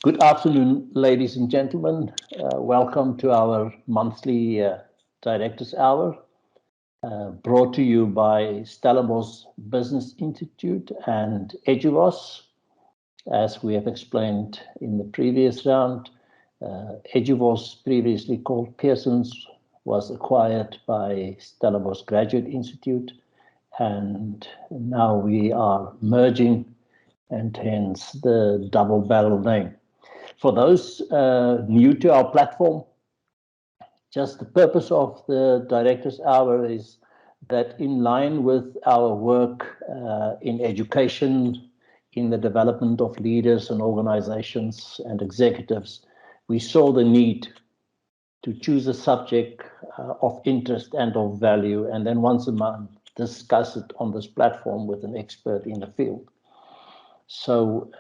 Good afternoon, ladies and gentlemen. Welcome to our monthly Directors Hour, brought to you by Stellenbosch Business Institute and Eduvos. As we have explained in the previous round, Eduvos, previously called Pearson's, was acquired by Stellenbosch Graduate Institute, and now we are merging, and hence the double barrel name. For those new to our platform, just the purpose of the Directors Hour is that in line with our work in education, in the development of leaders and organizations and executives, we saw the need to choose a subject of interest and of value, and then once a month discuss it on this platform with an expert in the field. So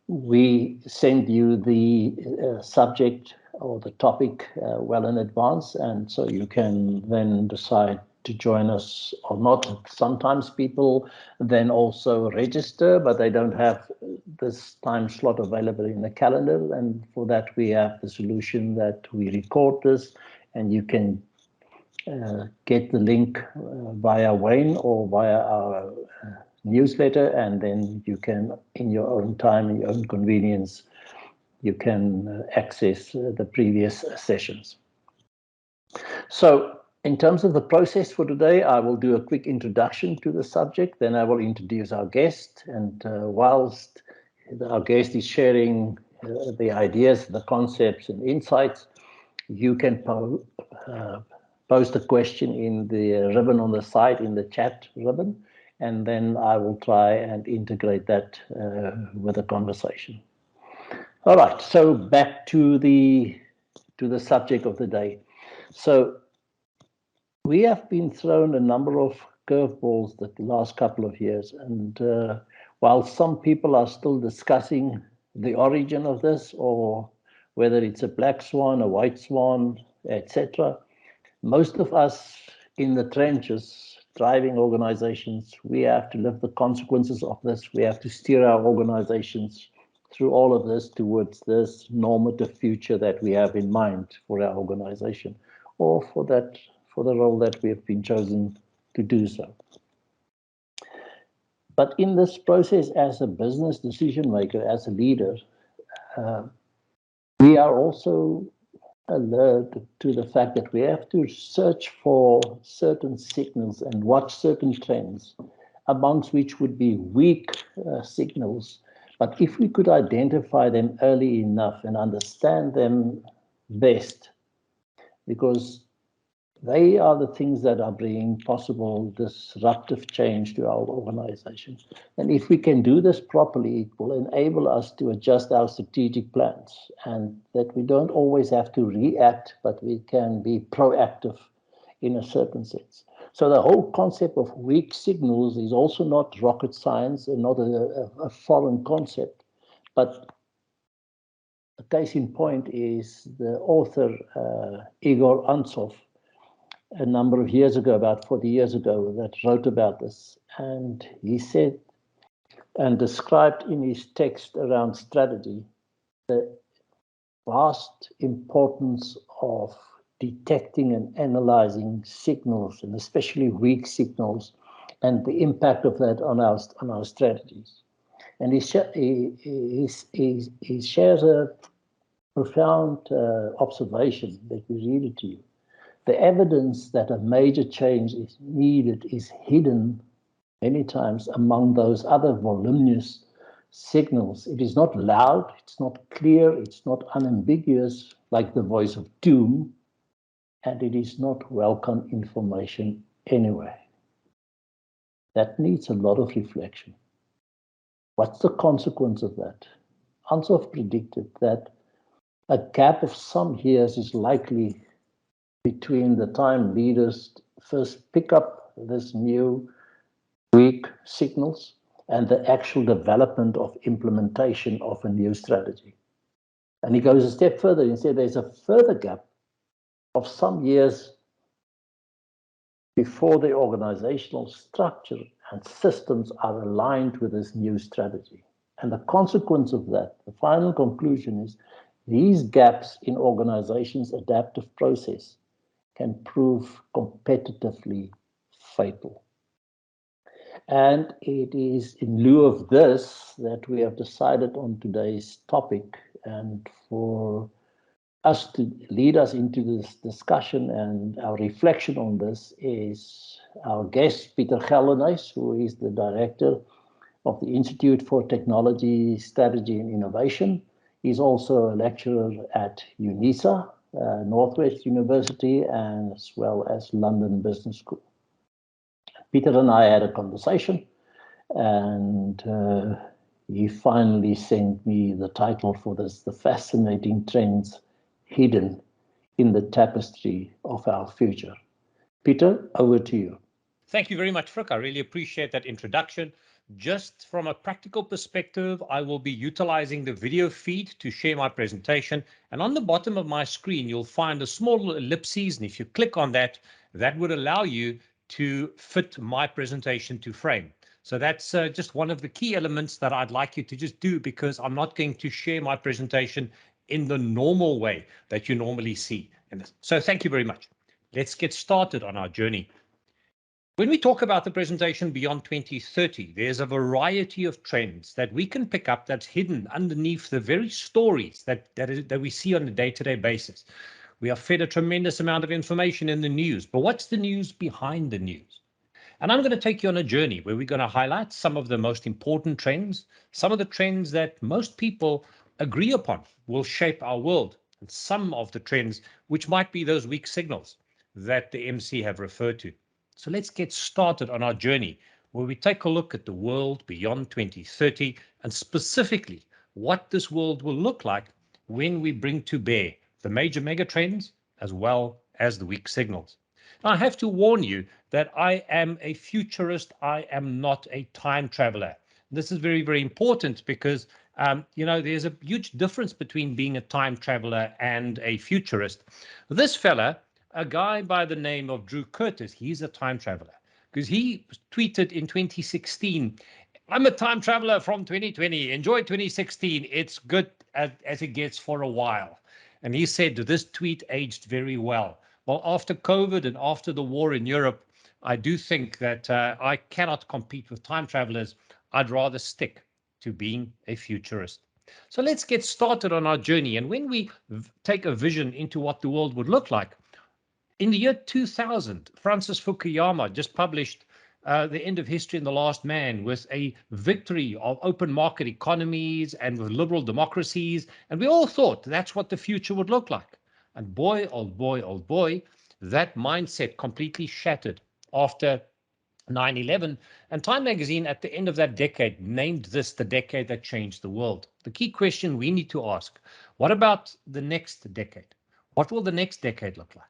we send you the subject or the topic well in advance, and so you can then decide to join us or not. Sometimes people then also register, but they don't have this time slot available in the calendar, and for that we have the solution that we record this, and you can get the link via Wayne or via our newsletter, and then you can, in your own time, in your own convenience, you can access the previous sessions. So in terms of the process for today, I will do a quick introduction to the subject, then I will introduce our guest, and whilst our guest is sharing the ideas, the concepts and insights, you can post a question in the ribbon on the side, in the chat ribbon, and then I will try and integrate that with a conversation. All right, so back to the subject of the day. So we have been thrown a number of curveballs the last couple of years, and while some people are still discussing the origin of this, or whether it's a black swan, a white swan, etc., most of us in the trenches driving organizations, we have to live the consequences of this. We have to steer our organizations through all of this towards this normative future that we have in mind for our organization, or for the role that we have been chosen to do so. But in this process, as a business decision maker, as a leader, we are also alert to the fact that we have to search for certain signals and watch certain trends, amongst which would be weak signals. But if we could identify them early enough and understand them best, because they are the things that are bringing possible disruptive change to our organization. And if we can do this properly, it will enable us to adjust our strategic plans, and that we don't always have to react, but we can be proactive in a certain sense. So the whole concept of weak signals is also not rocket science and not a foreign concept, but a case in point is the author Igor Antsov, a number of years ago, about 40 years ago, that wrote about this. And he said and described in his text around strategy the vast importance of detecting and analyzing signals, and especially weak signals, and the impact of that on our strategies. And he shares a profound observation. Let me read it to you. The evidence that a major change is needed is hidden many times among those other voluminous signals. It is not loud, it's not clear, it's not unambiguous like the voice of doom, and it is not welcome information anyway. That needs a lot of reflection. What's the consequence of that? Antsov predicted that a gap of some years is likely between the time leaders first pick up this new weak signals and the actual development of implementation of a new strategy. And he goes a step further and said there's a further gap of some years before the organizational structure and systems are aligned with this new strategy. And the consequence of that, the final conclusion is these gaps in organizations' adaptive process can prove competitively fatal. And it is in lieu of this that we have decided on today's topic, and for us to lead us into this discussion and our reflection on this is our guest, Pieter Geldenhuys, who is the director of the Institute for Technology, Strategy and Innovation. He's also a lecturer at UNISA, Northwest University, and as well as London Business School. Pieter and I had a conversation, and he finally sent me the title for this, The Fascinating Trends Hidden in the Tapestry of Our Future. Pieter, over to you. Thank you very much, Frick. I really appreciate that introduction. Just from a practical perspective, I will be utilizing the video feed to share my presentation. And on the bottom of my screen, you'll find a small little ellipses. And if you click on that, that would allow you to fit my presentation to frame. So that's just one of the key elements that I'd like you to just do, because I'm not going to share my presentation in the normal way that you normally see. So thank you very much. Let's get started on our journey. When we talk about the presentation beyond 2030, there's a variety of trends that we can pick up that's hidden underneath the very stories that we see on a day-to-day basis. We are fed a tremendous amount of information in the news, but what's the news behind the news? And I'm going to take you on a journey where we're going to highlight some of the most important trends, some of the trends that most people agree upon will shape our world, and some of the trends which might be those weak signals that the MC have referred to. So let's get started on our journey where we take a look at the world beyond 2030 and specifically what this world will look like when we bring to bear the major megatrends as well as the weak signals. Now, I have to warn you that I am a futurist. I am not a time traveler. This is very, very important because, there's a huge difference between being a time traveler and a futurist. This fella, a guy by the name of Drew Curtis, he's a time traveler because he tweeted in 2016, I'm a time traveler from 2020. Enjoy 2016. It's good as it gets for a while. And he said this tweet aged very well. Well, after COVID and after the war in Europe, I do think that I cannot compete with time travelers. I'd rather stick to being a futurist. So let's get started on our journey. And when we take a vision into what the world would look like, in the year 2000, Francis Fukuyama just published The End of History and the Last Man, with a victory of open market economies and with liberal democracies. And we all thought that's what the future would look like. And boy, oh boy, oh boy, that mindset completely shattered after 9/11. And Time magazine at the end of that decade named this the decade that changed the world. The key question we need to ask, what about the next decade? What will the next decade look like?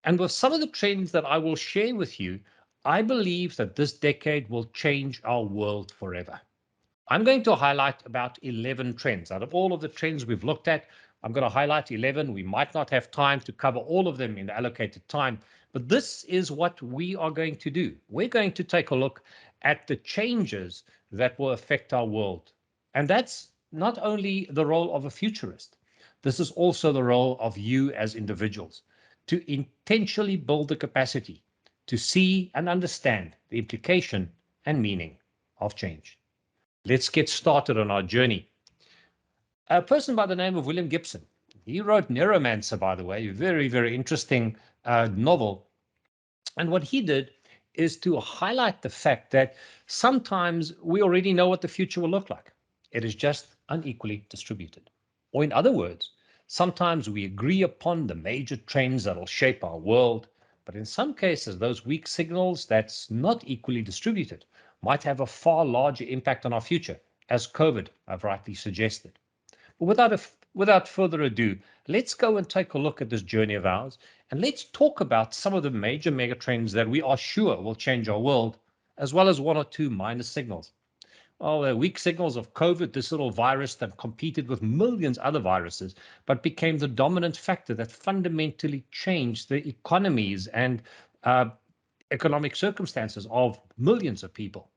And with some of the trends that I will share with you, I believe that this decade will change our world forever. I'm going to highlight about 11 trends. Out of all of the trends we've looked at, I'm going to highlight 11. We might not have time to cover all of them in the allocated time, but this is what we are going to do. We're going to take a look at the changes that will affect our world. And that's not only the role of a futurist. This is also the role of you as individuals, to intentionally build the capacity to see and understand the implication and meaning of change. Let's get started on our journey. A person by the name of William Gibson, he wrote Neuromancer, by the way, very, very interesting novel. And what he did is to highlight the fact that sometimes we already know what the future will look like. It is just unequally distributed. Or in other words, sometimes we agree upon the major trends that will shape our world, but in some cases, those weak signals that's not equally distributed might have a far larger impact on our future, as COVID have rightly suggested. But without further ado, let's go and take a look at this journey of ours, and let's talk about some of the major megatrends that we are sure will change our world, as well as one or two minor signals. Well, the weak signals of COVID, this little virus that competed with millions other viruses, but became the dominant factor that fundamentally changed the economies and economic circumstances of millions of people.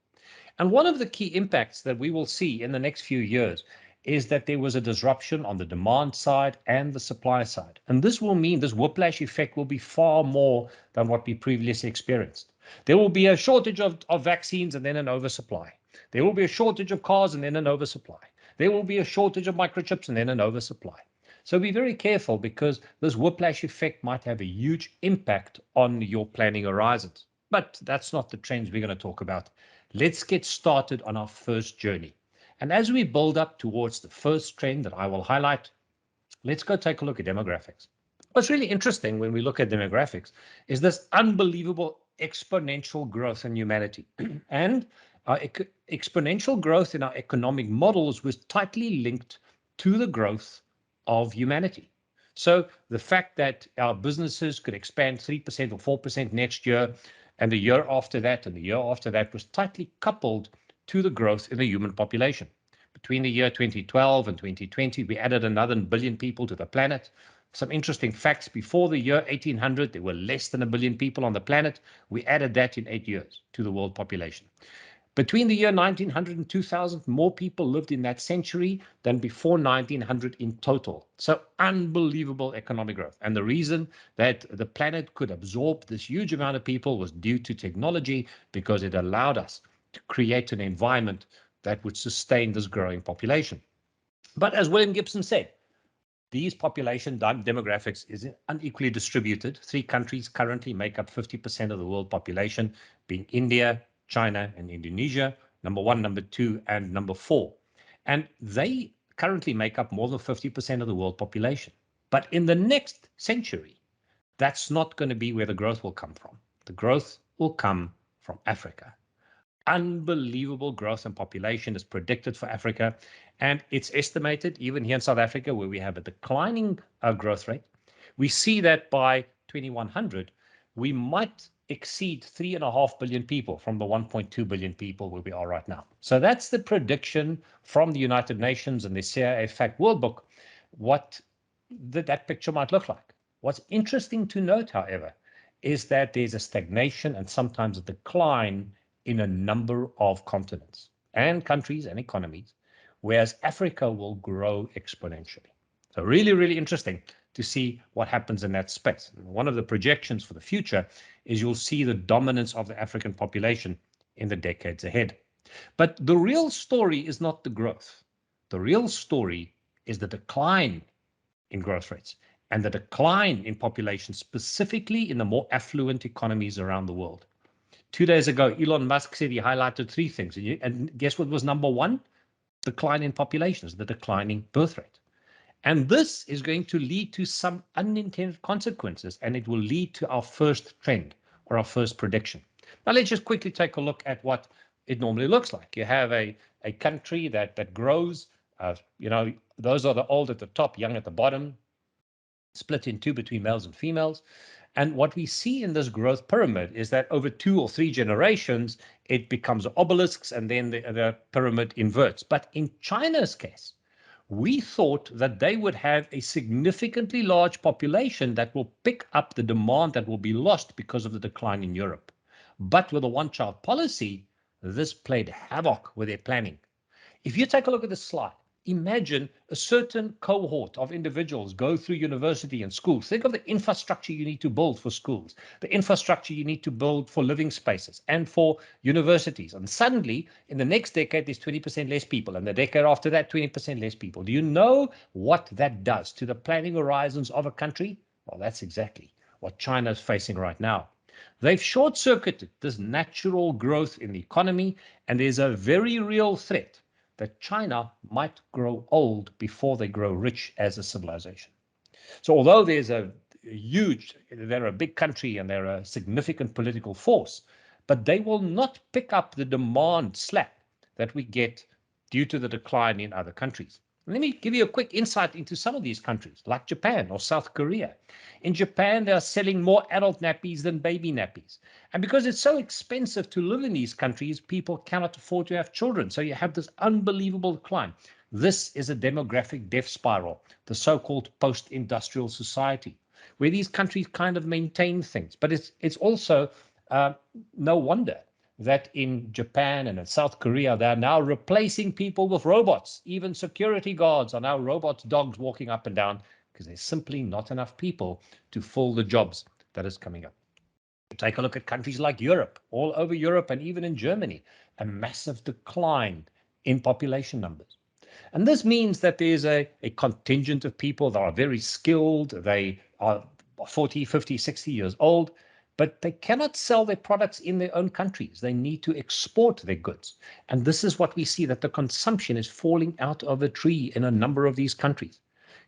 And one of the key impacts that we will see in the next few years is that there was a disruption on the demand side and the supply side. And this will mean this whiplash effect will be far more than what we previously experienced. There will be a shortage of vaccines and then an oversupply. There will be a shortage of cars and then an oversupply. There will be a shortage of microchips and then an oversupply. So be very careful, because this whiplash effect might have a huge impact on your planning horizons. But that's not the trends we're going to talk about. Let's get started on our first journey. And as we build up towards the first trend that I will highlight, let's go take a look at demographics. What's really interesting when we look at demographics is this unbelievable exponential growth in humanity. And our exponential growth in our economic models was tightly linked to the growth of humanity. So the fact that our businesses could expand 3% or 4% next year, and the year after that, and the year after that, was tightly coupled to the growth in the human population. Between the year 2012 and 2020, we added another billion people to the planet. Some interesting facts: before the year 1800, there were less than a billion people on the planet. We added that in 8 years to the world population. Between the year 1900 and 2000, more people lived in that century than before 1900 in total. So unbelievable economic growth. And the reason that the planet could absorb this huge amount of people was due to technology, because it allowed us to create an environment that would sustain this growing population. But as William Gibson said, these population demographics is unequally distributed. 3 countries currently make up 50% of the world population, being India, China, and Indonesia, number 1, number 2, and number 4. And they currently make up more than 50% of the world population. But in the next century, that's not going to be where the growth will come from. The growth will come from Africa. Unbelievable growth in population is predicted for Africa. And it's estimated, even here in South Africa, where we have a declining growth rate, we see that by 2100, we might exceed 3.5 billion people from the 1.2 billion people where we are right now. So that's the prediction from the United Nations and the CIA Fact World Book, what that picture might look like. What's interesting to note, however, is that there's a stagnation and sometimes a decline in a number of continents and countries and economies, whereas Africa will grow exponentially. So really, really interesting to see what happens in that space. And one of the projections for the future is you'll see the dominance of the African population in the decades ahead. But the real story is not the growth. The real story is the decline in growth rates and the decline in population, specifically in the more affluent economies around the world. 2 days ago, Elon Musk said he highlighted 3 things. And guess what was number 1? Decline in populations, the declining birth rate. And this is going to lead to some unintended consequences, and it will lead to our first trend or our first prediction. Now, let's just quickly take a look at what it normally looks like. You have a country that grows, those are the old at the top, young at the bottom, split in 2 between males and females. And what we see in this growth pyramid is that over 2 or 3 generations, it becomes obelisks, and then the pyramid inverts. But in China's case, we thought that they would have a significantly large population that will pick up the demand that will be lost because of the decline in Europe. But with a one-child policy, this played havoc with their planning. If you take a look at this slide, imagine a certain cohort of individuals go through university and school. Think of the infrastructure you need to build for schools, the infrastructure you need to build for living spaces and for universities. And suddenly, in the next decade, there's 20% less people. And the decade after that, 20% less people. Do you know what that does to the planning horizons of a country? Well, that's exactly what China is facing right now. They've short-circuited this natural growth in the economy, and there's a very real threat that China might grow old before they grow rich as a civilization. So although they're a big country and they're a significant political force, but they will not pick up the demand slack that we get due to the decline in other countries. Let me give you a quick insight into some of these countries, like Japan or South Korea. In Japan, they are selling more adult nappies than baby nappies. And because it's so expensive to live in these countries, people cannot afford to have children. So you have this unbelievable decline. This is a demographic death spiral, the so-called post-industrial society, where these countries kind of maintain things. But it's also no wonder that in Japan and in South Korea, they're now replacing people with robots. Even security guards are now robots, dogs walking up and down, because there's simply not enough people to fill the jobs that is coming up. Take a look at countries like Europe, all over Europe, and even in Germany, a massive decline in population numbers. And this means that there's a contingent of people that are very skilled. They are 40, 50, 60 years old, but they cannot sell their products in their own countries. They need to export their goods. And this is what we see, that the consumption is falling out of a tree in a number of these countries.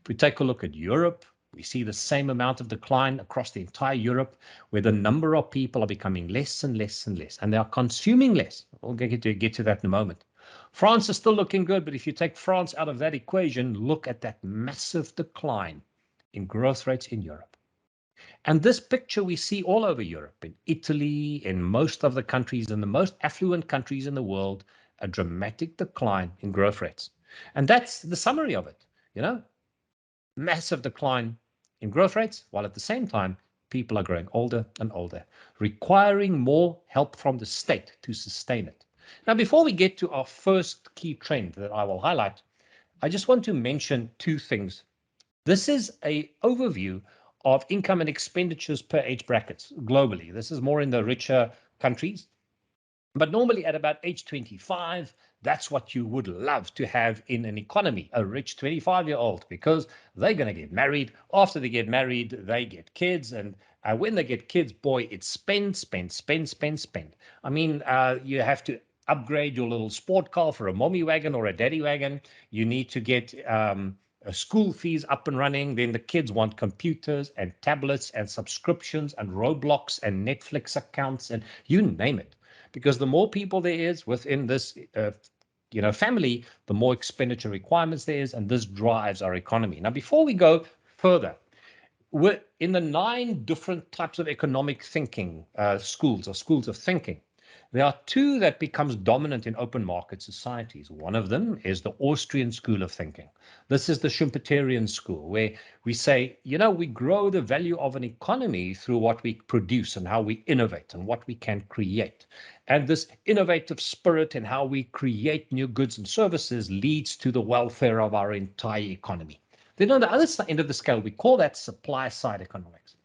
If we take a look at Europe, we see the same amount of decline across the entire Europe, where the number of people are becoming less and less and less, and they are consuming less. We'll get to that in a moment. France is still looking good, but if you take France out of that equation, look at that massive decline in growth rates in Europe. And this picture we see all over Europe, in Italy, in most of the countries, in the most affluent countries in the world, a dramatic decline in growth rates. And that's the summary of it, massive decline in growth rates, while at the same time, people are growing older and older, requiring more help from the state to sustain it. Now, before we get to our first key trend that I will highlight, I just want to mention two things. This is an overview of income and expenditures per age brackets globally. This is more in the richer countries. But normally at about age 25, that's what you would love to have in an economy, a rich 25-year-old, because they're going to get married. After they get married, they get kids. And when they get kids, boy, it's spend, spend, spend, spend, spend. I mean, you have to upgrade your little sport car for a mommy wagon or a daddy wagon. You need to get school fees up and running. Then the kids want computers and tablets and subscriptions and Roblox and Netflix accounts and you name it. Because the more people there is within this family, the more expenditure requirements there is, and this drives our economy. Now, before we go further, we're in the 9 different types of economic thinking schools of thinking. There are 2 that becomes dominant in open market societies. One of them is the Austrian school of thinking. This is the Schumpeterian school, where we say, we grow the value of an economy through what we produce and how we innovate and what we can create. And this innovative spirit and how we create new goods and services leads to the welfare of our entire economy. Then on the other end of the scale, we call that supply side economics.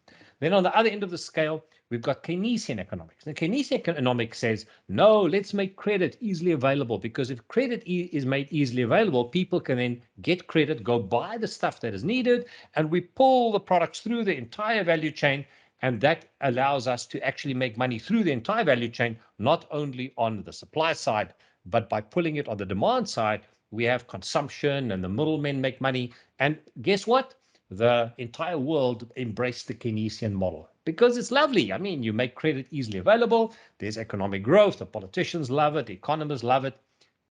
Then on the other end of the scale, we've got Keynesian economics. And Keynesian economics says, no, let's make credit easily available, because if credit is made easily available, people can then get credit, go buy the stuff that is needed, and we pull the products through the entire value chain. And that allows us to actually make money through the entire value chain, not only on the supply side, but by pulling it on the demand side, we have consumption and the middlemen make money. And guess what? The entire world embraced the Keynesian model because it's lovely. I mean, you make credit easily available. There's economic growth. The politicians love it. The economists love it.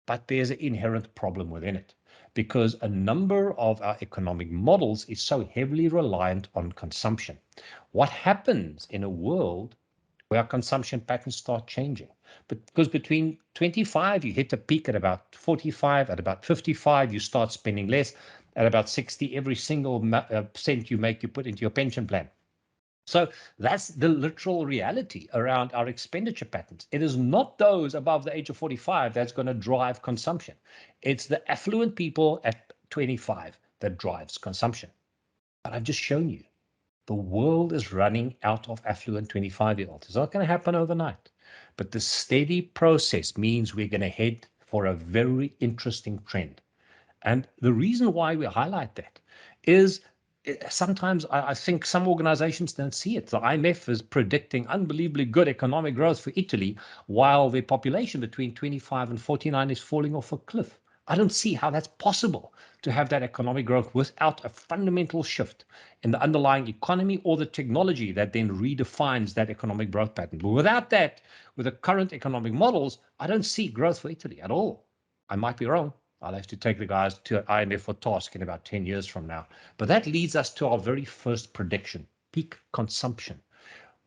But there's an inherent problem within it because a number of our economic models is so heavily reliant on consumption. What happens in a world where our consumption patterns start changing? Because between 25, you hit a peak at about 45, at about 55, you start spending less. At about 60, every single cent you make, you put into your pension plan. So that's the literal reality around our expenditure patterns. It is not those above the age of 45 that's going to drive consumption. It's the affluent people at 25 that drives consumption. But I've just shown you the world is running out of affluent 25-year-olds. It's not going to happen overnight. But the steady process means we're going to head for a very interesting trend. And the reason why we highlight that is sometimes I think some organizations don't see it. The IMF is predicting unbelievably good economic growth for Italy, while the population between 25 and 49 is falling off a cliff. I don't see how that's possible to have that economic growth without a fundamental shift in the underlying economy or the technology that then redefines that economic growth pattern. But without that, with the current economic models, I don't see growth for Italy at all. I might be wrong. I'll have to take the guys to IMF for task in about 10 years from now. But that leads us to our very first prediction, peak consumption.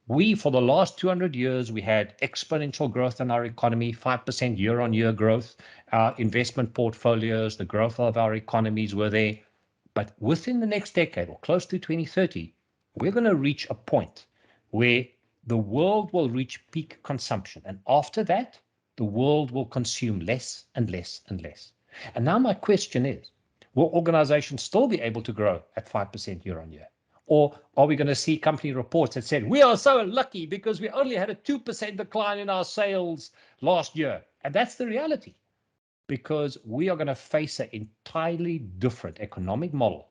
For the last 200 years, we had exponential growth in our economy, 5% year-on-year growth. Our investment portfolios, the growth of our economies were there. But within the next decade, or close to 2030, we're going to reach a point where the world will reach peak consumption. And after that, the world will consume less and less and less. And now my question is, will organizations still be able to grow at 5% year on year? Or are we going to see company reports that said, we are so lucky because we only had a 2% decline in our sales last year? And that's the reality, because we are going to face an entirely different economic model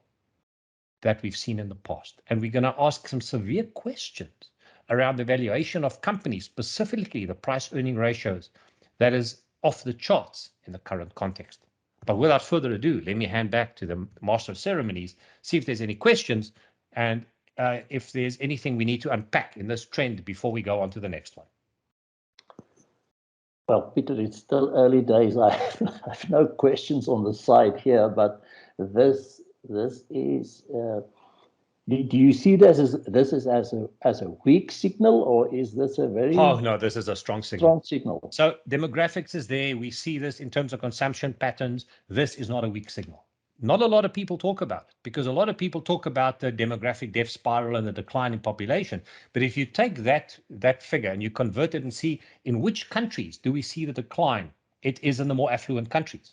that we've seen in the past. And we're going to ask some severe questions around the valuation of companies, specifically the price-earning ratios, that is off the charts in the current context. But without further ado, let me hand back to the Master of Ceremonies, see if there's any questions, and if there's anything we need to unpack in this trend before we go on to the next one. Well, Peter, it's still early days. I have no questions on the side here, but this is. Do you see this as a weak signal, or is this a very? Oh no, this is a strong signal. Strong signal. So demographics is there. We see this in terms of consumption patterns. This is not a weak signal. Not a lot of people talk about it, because a lot of people talk about the demographic death spiral and the decline in population. But if you take that figure and you convert it and see in which countries do we see the decline, it is in the more affluent countries.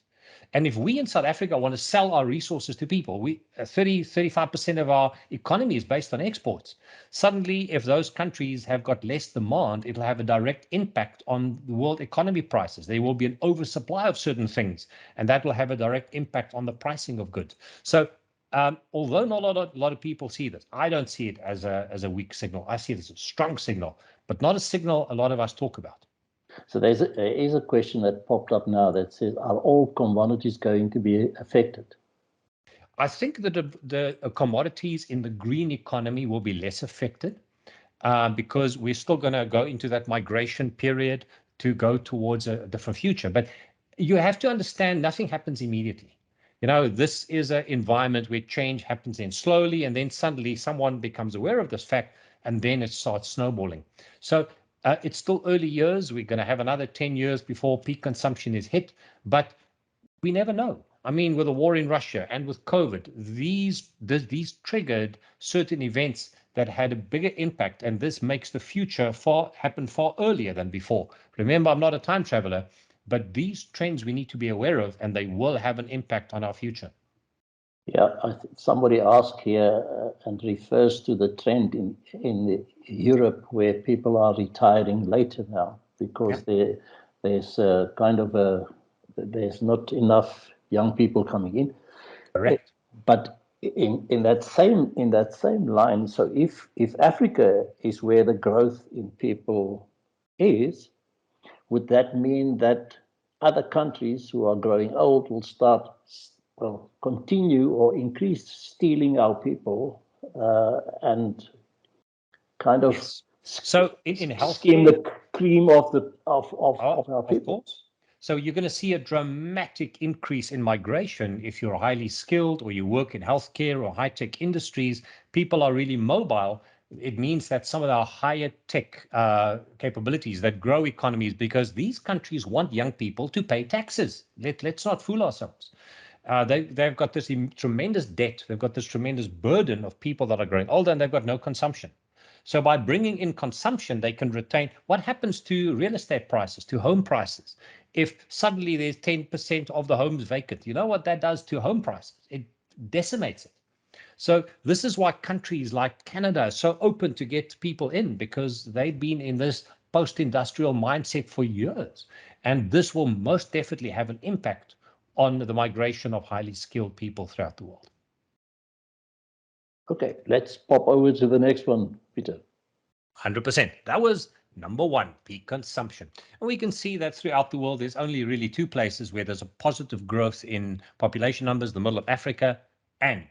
And if we in South Africa want to sell our resources to people, 35% of our economy is based on exports. Suddenly, if those countries have got less demand, it'll have a direct impact on the world economy prices. There will be an oversupply of certain things, and that will have a direct impact on the pricing of goods. So although not a lot of people see this, I don't see it as a weak signal. I see it as a strong signal, but not a signal a lot of us talk about. So there is a question that popped up now that says, are all commodities going to be affected? I think that the commodities in the green economy will be less affected because we're still going to go into that migration period to go towards a different future. But you have to understand, nothing happens immediately. You know, this is an environment where change happens in slowly, and then suddenly someone becomes aware of this fact, and then it starts snowballing. So it's still early years. We're going to have another 10 years before peak consumption is hit, but we never know. I mean, with the war in Russia and with COVID, these triggered certain events that had a bigger impact, and this makes the future happen far earlier than before. Remember, I'm not a time traveler, but these trends we need to be aware of, and they will have an impact on our future. Yeah, somebody asked here and refers to the trend in Europe where people are retiring later now because there's there's not enough young people coming in. Correct. But in that same line, so if Africa is where the growth in people is, would that mean that other countries who are growing old will continue or increase stealing our people and kind of so in health skim the cream of our people? Of course. So you're going to see a dramatic increase in migration if you're highly skilled or you work in healthcare or high-tech industries. People are really mobile. It means that some of our higher tech capabilities that grow economies, because these countries want young people to pay taxes. Let's not fool ourselves. They've got this tremendous debt. They've got this tremendous burden of people that are growing older, and they've got no consumption. So by bringing in consumption, they can retain. What happens to real estate prices, to home prices? If suddenly there's 10% of the homes vacant, you know what that does to home prices? It decimates it. So this is why countries like Canada are so open to get people in, because they've been in this post-industrial mindset for years. And this will most definitely have an impact on the migration of highly skilled people throughout the world. Okay, let's pop over to the next one, Peter. 100%. That was number one, peak consumption. And we can see that throughout the world, there's only really two places where there's a positive growth in population numbers, the middle of Africa and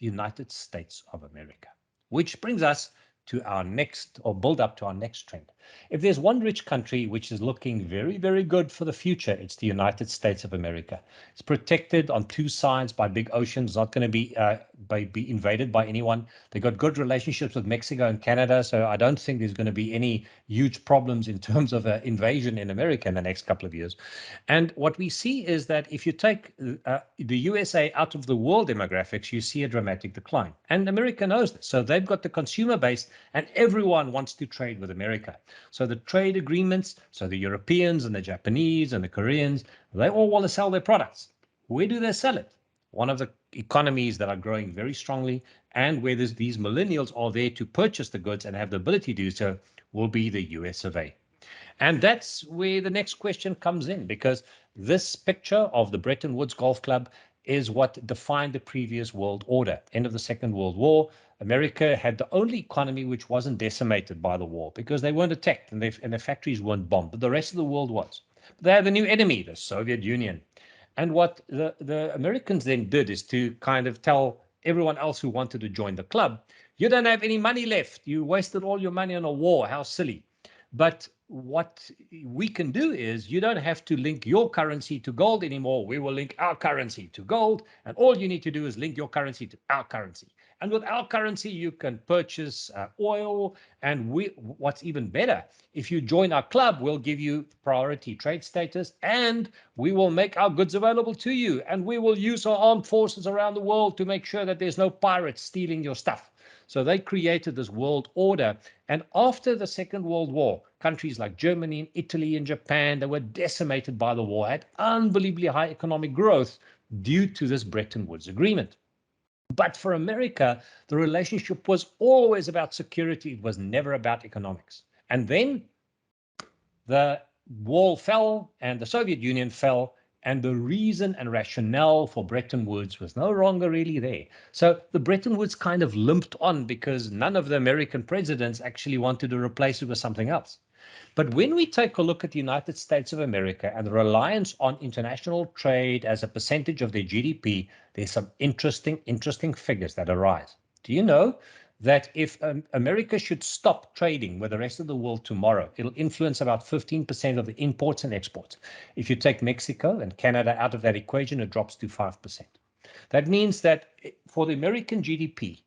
the United States of America, which brings us to our next, or build up to our next trend. If there's one rich country which is looking very, very good for the future, it's the United States of America. It's protected on two sides by big oceans, not going to be invaded by anyone. They've got good relationships with Mexico and Canada, so I don't think there's going to be any huge problems in terms of invasion in America in the next couple of years. And what we see is that if you take the USA out of the world demographics, you see a dramatic decline. And America knows this. So they've got the consumer base, and everyone wants to trade with America. So the trade agreements, so the Europeans and the Japanese and the Koreans, they all want to sell their products. Where do they sell it? One of the economies that are growing very strongly and where these millennials are there to purchase the goods and have the ability to do so will be the US of A. And that's where the next question comes in, because this picture of the Bretton Woods Golf Club is what defined the previous world order. End of the Second World War, America had the only economy which wasn't decimated by the war because they weren't attacked and their factories weren't bombed, but the rest of the world was. They had a new enemy, the Soviet Union. And what the Americans then did is to kind of tell everyone else who wanted to join the club, you don't have any money left. You wasted all your money on a war. How silly. But what we can do is you don't have to link your currency to gold anymore. We will link our currency to gold. And all you need to do is link your currency to our currency. And with our currency, you can purchase oil. And what's even better, if you join our club, we'll give you priority trade status and we will make our goods available to you. And we will use our armed forces around the world to make sure that there's no pirates stealing your stuff. So they created this world order. And after the Second World War, countries like Germany and Italy and Japan, they were decimated by the war, had unbelievably high economic growth due to this Bretton Woods Agreement. But for America, the relationship was always about security. It was never about economics. And then the wall fell and the Soviet Union fell. And the reason and rationale for Bretton Woods was no longer really there. So the Bretton Woods kind of limped on because none of the American presidents actually wanted to replace it with something else. But when we take a look at the United States of America and the reliance on international trade as a percentage of their GDP, there's some interesting figures that arise. Do you know that if America should stop trading with the rest of the world tomorrow, it'll influence about 15% of the imports and exports. If you take Mexico and Canada out of that equation, it drops to 5%. That means that for the American GDP,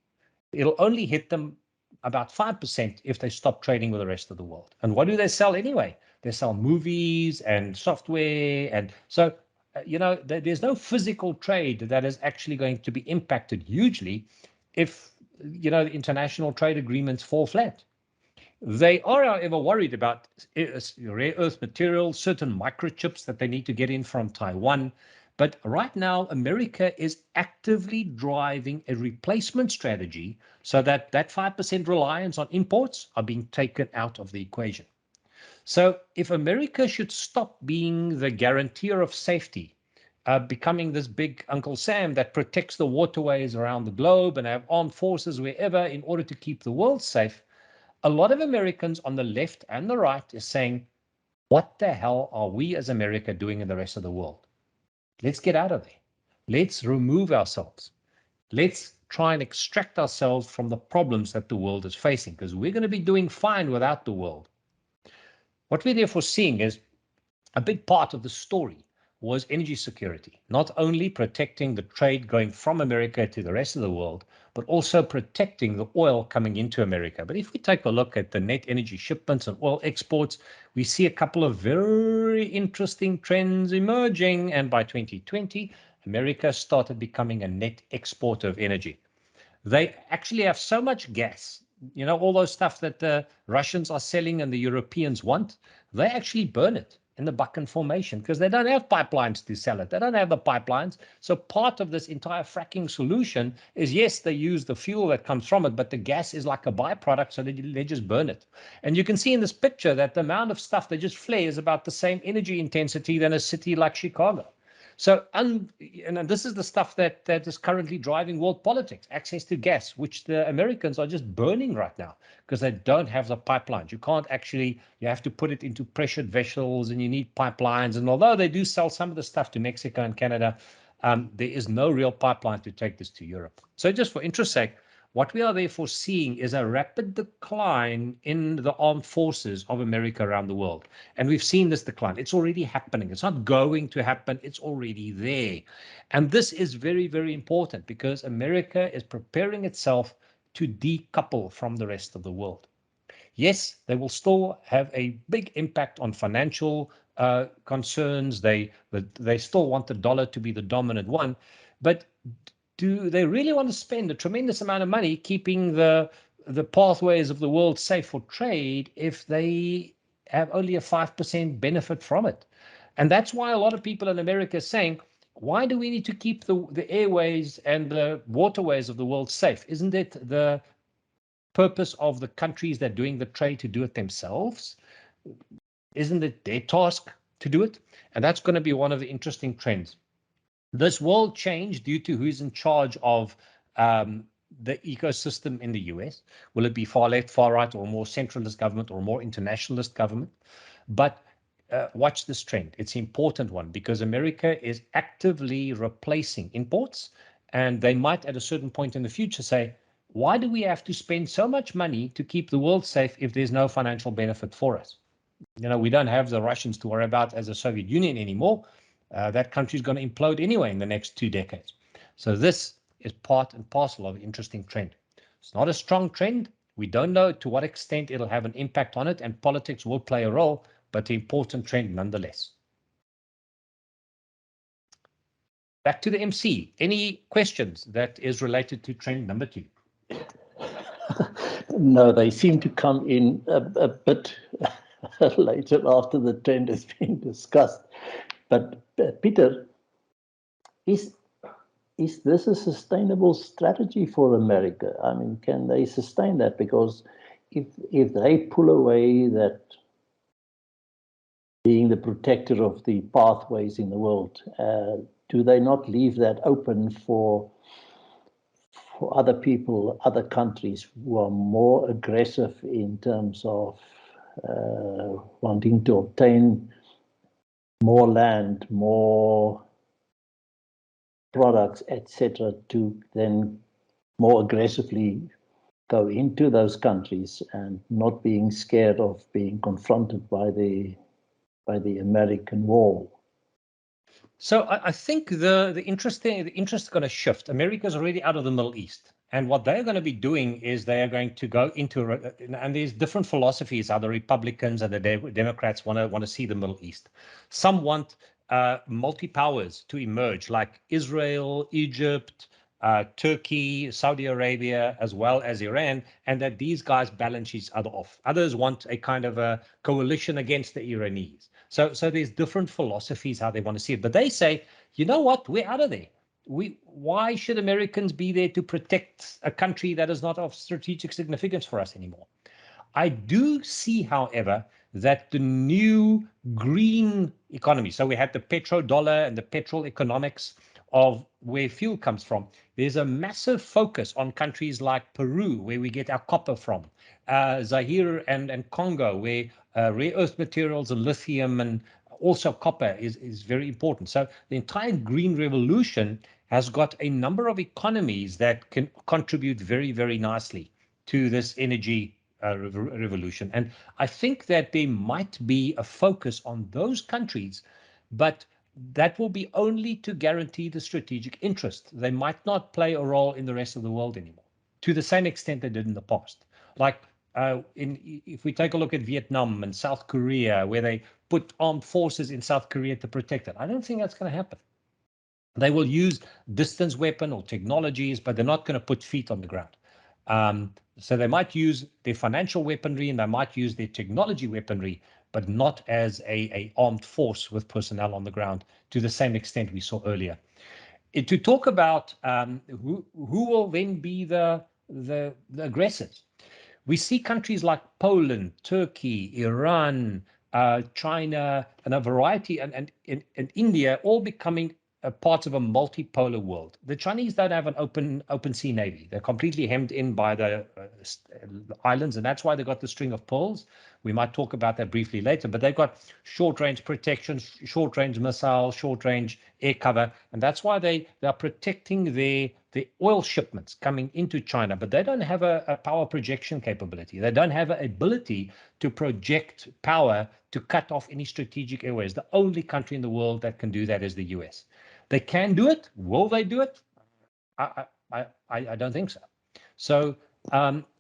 it'll only hit them about 5% if they stop trading with the rest of the world. And what do they sell anyway? They sell movies and software. And so, there's no physical trade that is actually going to be impacted hugely if the international trade agreements fall flat. They are, however, worried about rare earth materials, certain microchips that they need to get in from Taiwan. But right now, America is actively driving a replacement strategy so that 5% reliance on imports are being taken out of the equation. So if America should stop being the guarantor of safety, becoming this big Uncle Sam that protects the waterways around the globe and have armed forces wherever in order to keep the world safe, a lot of Americans on the left and the right is saying, what the hell are we as America doing in the rest of the world? Let's get out of there. Let's remove ourselves. Let's try and extract ourselves from the problems that the world is facing, because we're going to be doing fine without the world. What we're therefore seeing is a big part of the story was energy security, not only protecting the trade going from America to the rest of the world, but also protecting the oil coming into America. But if we take a look at the net energy shipments and oil exports, we see a couple of very interesting trends emerging. And by 2020, America started becoming a net exporter of energy. They actually have so much gas, all those stuff that the Russians are selling and the Europeans want, they actually burn it in the Bakken Formation because they don't have pipelines to sell it. They don't have the pipelines. So part of this entire fracking solution is, yes, they use the fuel that comes from it, but the gas is like a byproduct, so they just burn it. And you can see in this picture that the amount of stuff they just flare is about the same energy intensity than a city like Chicago. So, and this is the stuff that is currently driving world politics, access to gas, which the Americans are just burning right now because they don't have the pipelines. You can't actually, you have to put it into pressured vessels and you need pipelines. And although they do sell some of the stuff to Mexico and Canada, there is no real pipeline to take this to Europe. So just for interest's sake, What we are therefore seeing is a rapid decline in the armed forces of America around the world. And we've seen this decline. It's already happening. It's not going to happen. It's already there. And this is very, very important because America is preparing itself to decouple from the rest of the world. Yes, they will still have a big impact on financial concerns. They still want the dollar to be the dominant one, but do they really want to spend a tremendous amount of money keeping the pathways of the world safe for trade if they have only a 5% benefit from it? And that's why a lot of people in America are saying, why do we need to keep the airways and the waterways of the world safe? Isn't it the purpose of the countries that are doing the trade to do it themselves? Isn't it their task to do it? And that's going to be one of the interesting trends. This will change due to who's in charge of the ecosystem in the US. Will it be far left, far right, or more centralist government, or more internationalist government? But watch this trend. It's an important one because America is actively replacing imports, and they might at a certain point in the future say, why do we have to spend so much money to keep the world safe if there's no financial benefit for us? You know, we don't have the Russians to worry about as a Soviet Union anymore. That country is going to implode anyway in the next 2 decades. So this is part and parcel of an interesting trend. It's not a strong trend. We don't know to what extent it'll have an impact on it, and politics will play a role, but the important trend nonetheless. Back to the MC. Any questions that is related to trend number 2? No, they seem to come in a bit later after the trend has been discussed. But Peter, is this a sustainable strategy for America? I mean, can they sustain that? Because if they pull away that being the protector of the pathways in the world, do they not leave that open for other people, other countries who are more aggressive in terms of wanting to obtain more land, more products, etc., to then more aggressively go into those countries and not being scared of being confronted by the American wall? So I think the interest is going to shift. America's already out of the Middle East. And what they're going to be doing is they are going to go into, and there's different philosophies how the Republicans and the Democrats want to see the Middle East. Some want multi-powers to emerge, like Israel, Egypt, Turkey, Saudi Arabia, as well as Iran, and that these guys balance each other off. Others want a kind of a coalition against the Iranians. So there's different philosophies how they want to see it. But they say, you know what, we're out of there. Why should Americans be there to protect a country that is not of strategic significance for us anymore? I do see, however, that the new green economy, so we had the petrodollar and the petrol economics of where fuel comes from. There's a massive focus on countries like Peru, where we get our copper from, Zaire and Congo, where rare earth materials and lithium and also copper is very important. So the entire green revolution has got a number of economies that can contribute very, very nicely to this energy revolution. And I think that there might be a focus on those countries, but that will be only to guarantee the strategic interest. They might not play a role in the rest of the world anymore to the same extent they did in the past. Like if we take a look at Vietnam and South Korea, where they put armed forces in South Korea to protect it, I don't think that's going to happen. They will use distance weapon or technologies, but they're not going to put feet on the ground. So they might use their financial weaponry and they might use their technology weaponry, but not as a armed force with personnel on the ground to the same extent we saw earlier. To talk about who will then be the aggressors, we see countries like Poland, Turkey, Iran, China, and a variety, and India all becoming parts of a multipolar world. The Chinese don't have an open sea navy. They're completely hemmed in by the islands, and that's why they got the string of pearls. We might talk about that briefly later, but they've got short-range protection, short-range missiles, short-range air cover, and that's why they are protecting their the oil shipments coming into China, but they don't have a power projection capability. They don't have an ability to project power to cut off any strategic airways. The only country in the world that can do that is the US. They can do it. Will they do it? I don't think so. So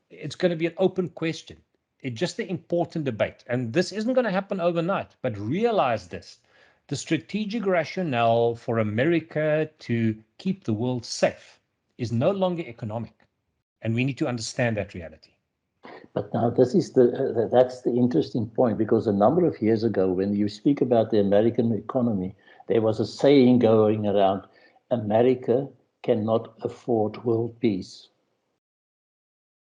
it's going to be an open question. It's just an important debate. And this isn't going to happen overnight, but realize this. The strategic rationale for America to keep the world safe is no longer economic. And we need to understand that reality. But now this is that's the interesting point, because a number of years ago, when you speak about the American economy, there was a saying going around, America cannot afford world peace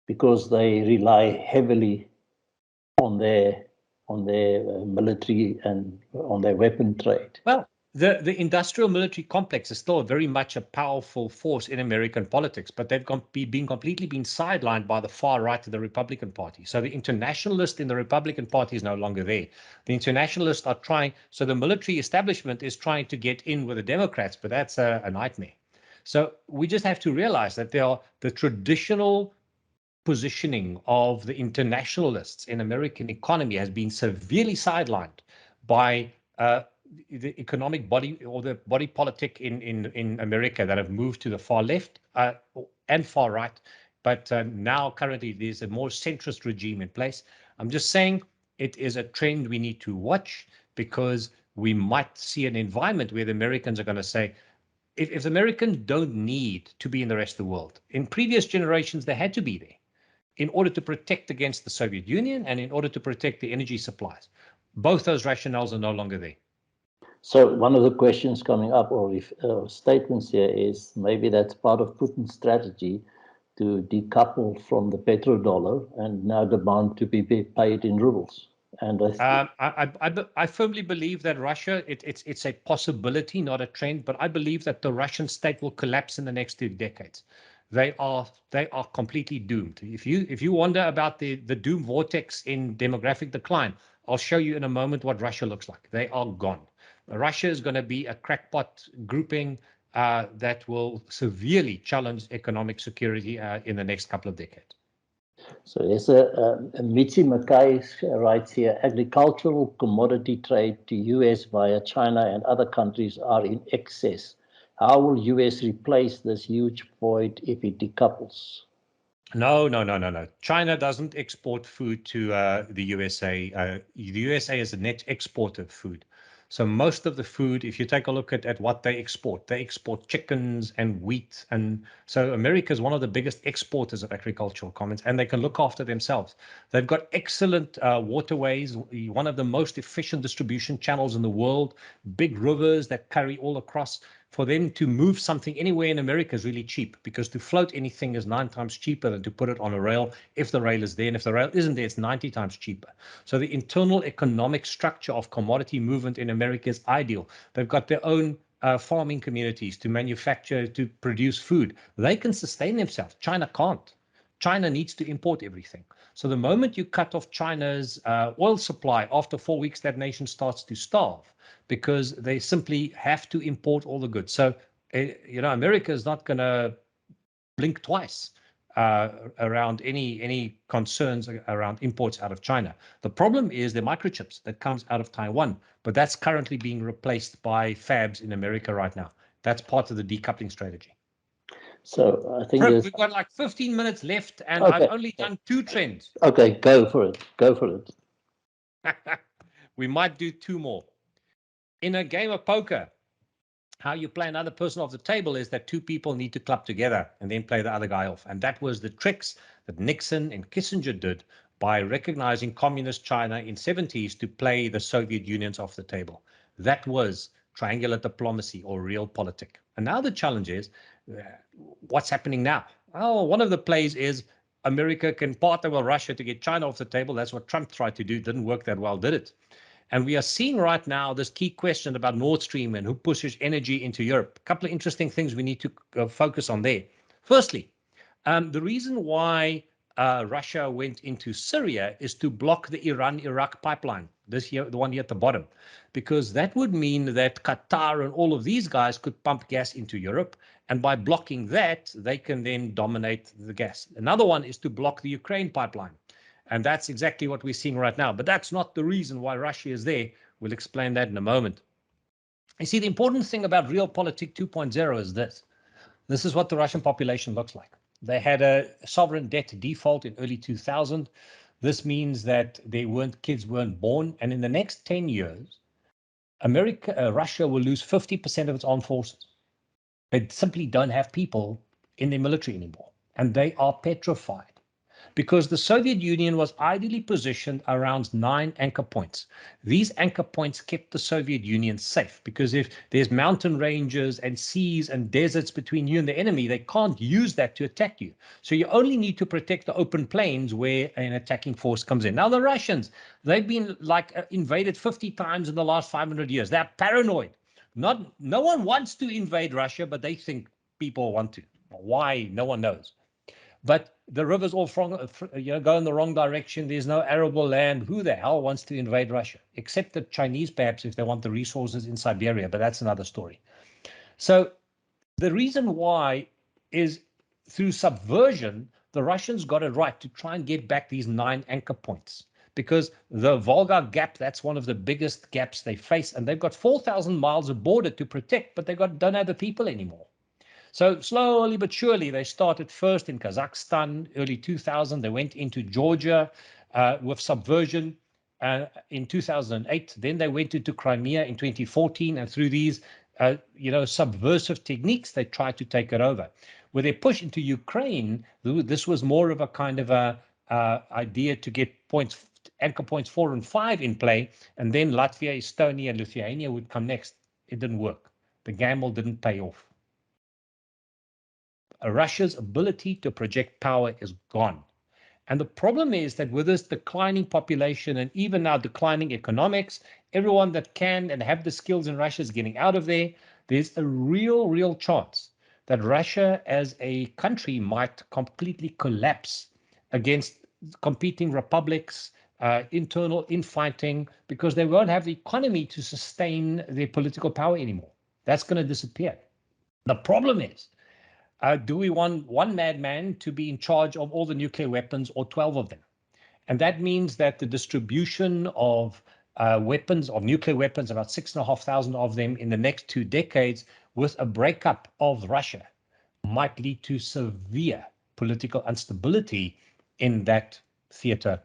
because they rely heavily on their military and on their weapon trade. Well, the industrial military complex is still very much a powerful force in American politics, but they've been completely sidelined by the far right of the Republican Party. So the internationalist in the Republican Party is no longer there. The internationalists are trying, so the military establishment is trying to get in with the Democrats, but that's a nightmare. So we just have to realize that there are the traditional positioning of the internationalists in American economy has been severely sidelined by the economic body or the body politic in America that have moved to the far left and far right. But now currently there's a more centrist regime in place. I'm just saying it is a trend we need to watch, because we might see an environment where the Americans are going to say, if the Americans don't need to be in the rest of the world, in previous generations, they had to be there in order to protect against the Soviet Union and in order to protect the energy supplies. Both those rationales are no longer there. So one of the questions coming up, or statements here, is maybe that's part of Putin's strategy to decouple from the petrodollar and now demand to be paid in rubles. And I firmly believe that Russia, it's a possibility, not a trend, but I believe that the Russian state will collapse in the next 2 decades. They are completely doomed. If you wonder about the doom vortex in demographic decline, I'll show you in a moment what Russia looks like. They are gone. Russia is going to be a crackpot grouping that will severely challenge economic security in the next couple of decades. So there's a Mitzi Mackay writes here, agricultural commodity trade to US via China and other countries are in excess. How will US replace this huge void if it decouples? No. China doesn't export food to the USA. The USA is a net exporter of food. So most of the food, if you take a look at what they export chickens and wheat. And so America is one of the biggest exporters of agricultural commodities, and they can look after themselves. They've got excellent waterways, one of the most efficient distribution channels in the world, big rivers that carry all across. For them to move something anywhere in America is really cheap, because to float anything is 9 times cheaper than to put it on a rail if the rail is there. And if the rail isn't there, it's 90 times cheaper. So the internal economic structure of commodity movement in America is ideal. They've got their own farming communities to manufacture, to produce food. They can sustain themselves. China can't. China needs to import everything. So the moment you cut off China's oil supply, after 4 weeks, that nation starts to starve, because they simply have to import all the goods. So, America is not going to blink twice around any concerns around imports out of China. The problem is the microchips that comes out of Taiwan, but that's currently being replaced by fabs in America right now. That's part of the decoupling strategy. So I think we've got like 15 minutes left, and okay. I've only done 2 trends. Okay, go for it. We might do 2 more. In a game of poker, how you play another person off the table is that 2 people need to club together and then play the other guy off. And that was the tricks that Nixon and Kissinger did by recognizing communist China in 70s to play the Soviet Unions off the table. That was triangular diplomacy or realpolitik. And now the challenge is, what's happening now? Oh, one of the plays is America can partner with Russia to get China off the table. That's what Trump tried to do. Didn't work that well, did it? And we are seeing right now this key question about Nord Stream and who pushes energy into Europe. A couple of interesting things we need to focus on there. Firstly, the reason why Russia went into Syria is to block the Iran-Iraq pipeline, this here, the one here at the bottom, because that would mean that Qatar and all of these guys could pump gas into Europe, and by blocking that, they can then dominate the gas. Another one is to block the Ukraine pipeline, and that's exactly what we're seeing right now. But that's not the reason why Russia is there. We'll explain that in a moment. You see, the important thing about Realpolitik 2.0 is this. This is what the Russian population looks like. They had a sovereign debt default in early 2000. This means that kids weren't born. And in the next 10 years, Russia will lose 50% of its armed forces. They simply don't have people in their military anymore. And they are petrified, because the Soviet Union was ideally positioned around 9 anchor points. These anchor points kept the Soviet Union safe, because if there's mountain ranges and seas and deserts between you and the enemy, they can't use that to attack you. So you only need to protect the open plains where an attacking force comes in. Now, the Russians, they've been invaded 50 times in the last 500 years. They're paranoid. No one wants to invade Russia, but they think people want to. Why? No one knows. But the rivers all go in the wrong direction. There's no arable land. Who the hell wants to invade Russia? Except the Chinese, perhaps, if they want the resources in Siberia, but that's another story. So the reason why is through subversion, the Russians got it right to try and get back these 9 anchor points, because the Volga Gap, that's one of the biggest gaps they face, and they've got 4,000 miles of border to protect, but they don't have the people anymore. So slowly but surely, they started first in Kazakhstan, early 2000. They went into Georgia with subversion in 2008. Then they went into Crimea in 2014. And through these, subversive techniques, they tried to take it over. With their push into Ukraine, this was more of a kind of a idea to get anchor points 4 and 5 in play. And then Latvia, Estonia, and Lithuania would come next. It didn't work. The gamble didn't pay off. Russia's ability to project power is gone. And the problem is that with this declining population and even now declining economics, everyone that can and have the skills in Russia is getting out of there. There's a real chance that Russia as a country might completely collapse against competing republics, internal infighting, because they won't have the economy to sustain their political power anymore. That's going to disappear. The problem is, do we want one madman to be in charge of all the nuclear weapons or 12 of them? And that means that the distribution of nuclear weapons, about 6,500 of them in the next 2 decades, with a breakup of Russia, might lead to severe political instability in that theater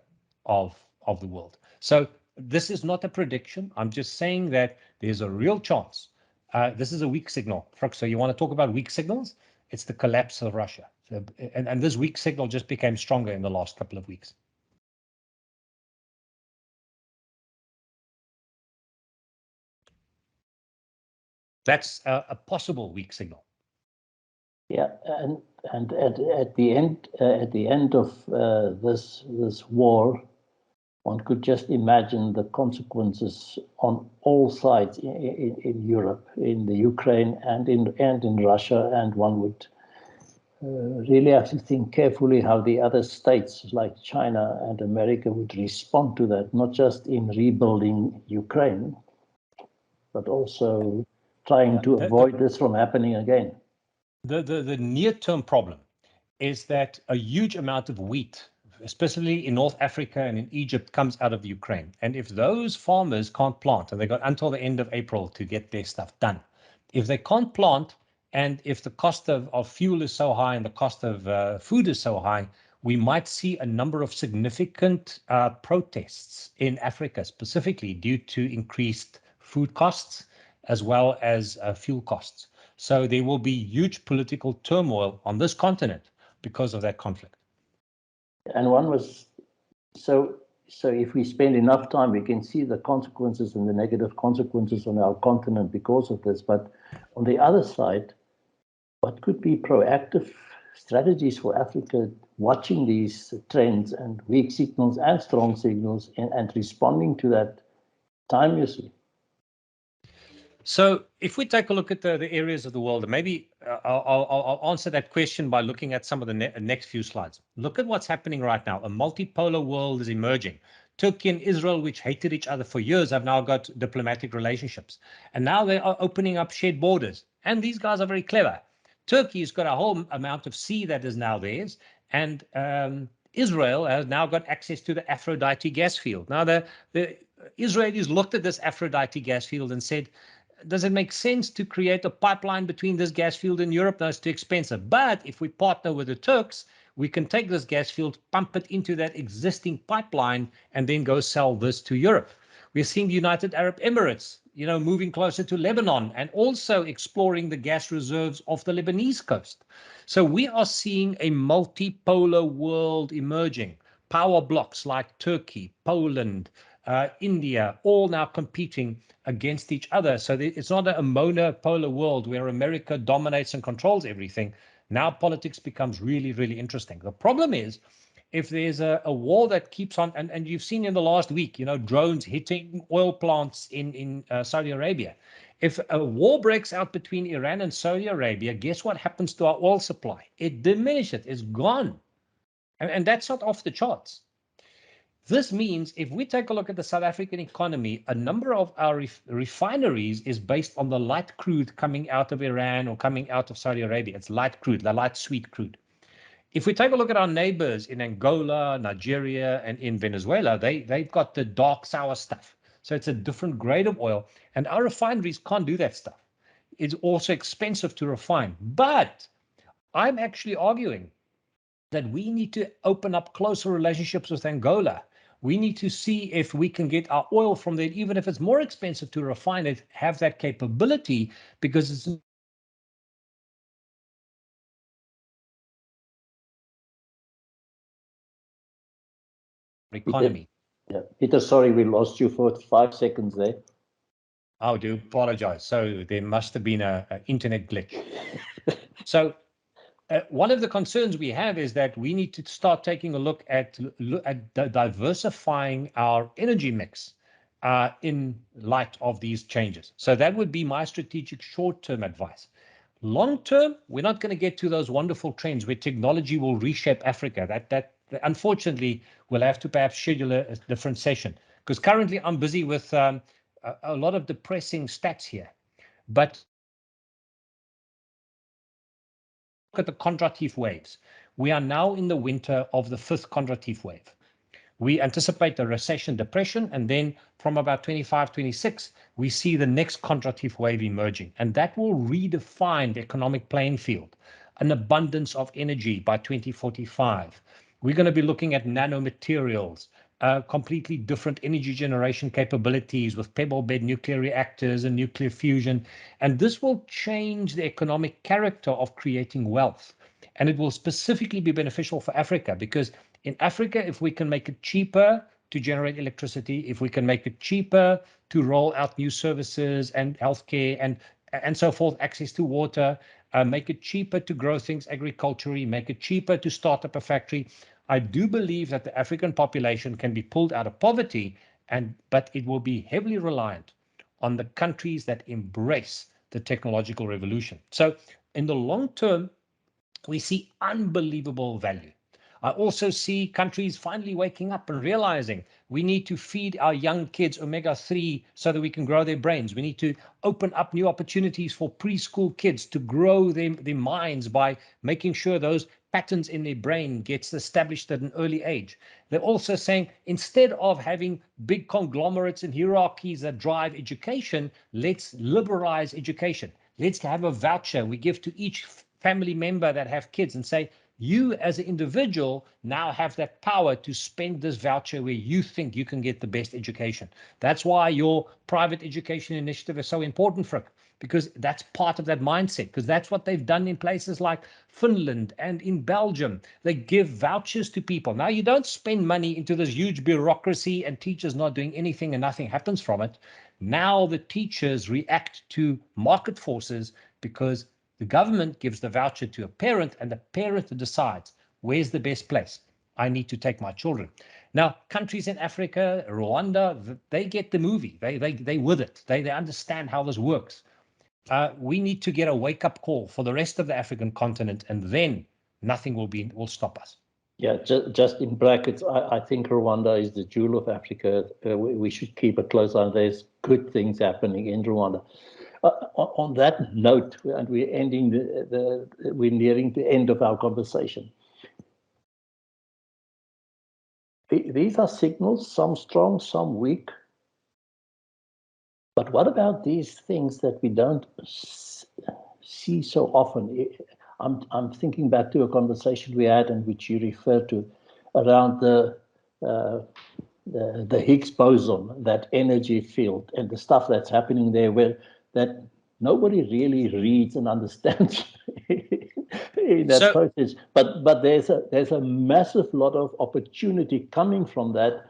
of the world. So this is not a prediction. I'm just saying that there's a real chance. This is a weak signal. So you want to talk about weak signals? It's the collapse of Russia. So, and this weak signal just became stronger in the last couple of weeks. That's a possible weak signal. Yeah, and at the end of this war, one could just imagine the consequences on all sides in Europe, in the Ukraine and in Russia, and one would really have to think carefully how the other states like China and America would respond to that, not just in rebuilding Ukraine, but also trying to avoid this from happening again. The near-term problem is that a huge amount of wheat, especially in North Africa and in Egypt, comes out of Ukraine. And if those farmers can't plant, and they got until the end of April to get their stuff done, if they can't plant, and if the cost of fuel is so high and the cost of food is so high, we might see a number of significant protests in Africa, specifically due to increased food costs as well as fuel costs. So there will be huge political turmoil on this continent because of that conflict. And one was so if we spend enough time, we can see the consequences and the negative consequences on our continent because of this. But on the other side, what could be proactive strategies for Africa watching these trends and weak signals and strong signals and responding to that timelessly? So if we take a look at the areas of the world, and maybe I'll answer that question by looking at some of the next few slides. Look at what's happening right now. A multipolar world is emerging. Turkey and Israel, which hated each other for years, have now got diplomatic relationships. And now they are opening up shared borders. And these guys are very clever. Turkey's got a whole amount of sea that is now theirs. And Israel has now got access to the Aphrodite gas field. Now, the Israelis looked at this Aphrodite gas field and said, does it make sense to create a pipeline between this gas field and Europe? No, it's too expensive. But if we partner with the Turks, we can take this gas field, pump it into that existing pipeline, and then go sell this to Europe. We're seeing the United Arab Emirates, moving closer to Lebanon and also exploring the gas reserves off the Lebanese coast. So we are seeing a multipolar world emerging. Power blocks like Turkey, Poland, India, all now competing against each other. So it's not a monopolar world where America dominates and controls everything. Now politics becomes really, really interesting. The problem is, if there's a war that keeps on, and you've seen in the last week, drones hitting oil plants in Saudi Arabia. If a war breaks out between Iran and Saudi Arabia, guess what happens to our oil supply? It diminishes, it's gone. And that's not off the charts. This means if we take a look at the South African economy, a number of our refineries is based on the light crude coming out of Iran or coming out of Saudi Arabia. It's light crude, the light sweet crude. If we take a look at our neighbors in Angola, Nigeria, and in Venezuela, they've got the dark sour stuff. So it's a different grade of oil, and our refineries can't do that stuff. It's also expensive to refine. But I'm actually arguing that we need to open up closer relationships with Angola. We need to see if we can get our oil from there, even if it's more expensive to refine it, have that capability, because it's economy. Yeah, Peter, sorry, we lost you for 5 seconds there. I do apologize. So there must have been an internet glitch. So one of the concerns we have is that we need to start taking a look at diversifying our energy mix in light of these changes. So that would be my strategic short-term advice. Long-term, we're not going to get to those wonderful trends where technology will reshape Africa. That unfortunately, we'll have to perhaps schedule a different session, because currently I'm busy with a lot of depressing stats here. But look at the contractive waves. We are now in the winter of the 5th contractive wave. We anticipate a recession, depression, and then from about 25, 26, we see the next contractive wave emerging. And that will redefine the economic playing field, an abundance of energy by 2045. We're going to be looking at nanomaterials, completely different energy generation capabilities with pebble bed nuclear reactors and nuclear fusion. And this will change the economic character of creating wealth. And it will specifically be beneficial for Africa, because in Africa, if we can make it cheaper to generate electricity, if we can make it cheaper to roll out new services and healthcare and so forth, access to water, make it cheaper to grow things agriculturally, make it cheaper to start up a factory, I do believe that the African population can be pulled out of poverty, but it will be heavily reliant on the countries that embrace the technological revolution. So in the long term, we see unbelievable value. I also see countries finally waking up and realizing we need to feed our young kids omega-3 so that we can grow their brains. We need to open up new opportunities for preschool kids to grow their minds by making sure those patterns in their brain gets established at an early age. They're also saying, instead of having big conglomerates and hierarchies that drive education, let's liberalize education. Let's have a voucher we give to each family member that have kids and say, you as an individual now have that power to spend this voucher where you think you can get the best education. That's why your private education initiative is so important, Frick, because that's part of that mindset, because that's what they've done in places like Finland and in Belgium. They give vouchers to people. Now, you don't spend money into this huge bureaucracy and teachers not doing anything and nothing happens from it. Now the teachers react to market forces because the government gives the voucher to a parent, and the parent decides where's the best place I need to take my children. Now, countries in Africa, Rwanda, they get the movie. They with it. They understand how this works. We need to get a wake-up call for the rest of the African continent, and then nothing will stop us. Yeah, just in brackets, I think Rwanda is the jewel of Africa. We should keep a close eye. There's good things happening in Rwanda. On that note, and we're ending we're nearing the end of our conversation. These are signals, some strong, some weak. But what about these things that we don't see so often? I'm thinking back to a conversation we had, and which you referred to, around the Higgs boson, that energy field, and the stuff that's happening there, where that nobody really reads and understands in that process. But there's a massive lot of opportunity coming from that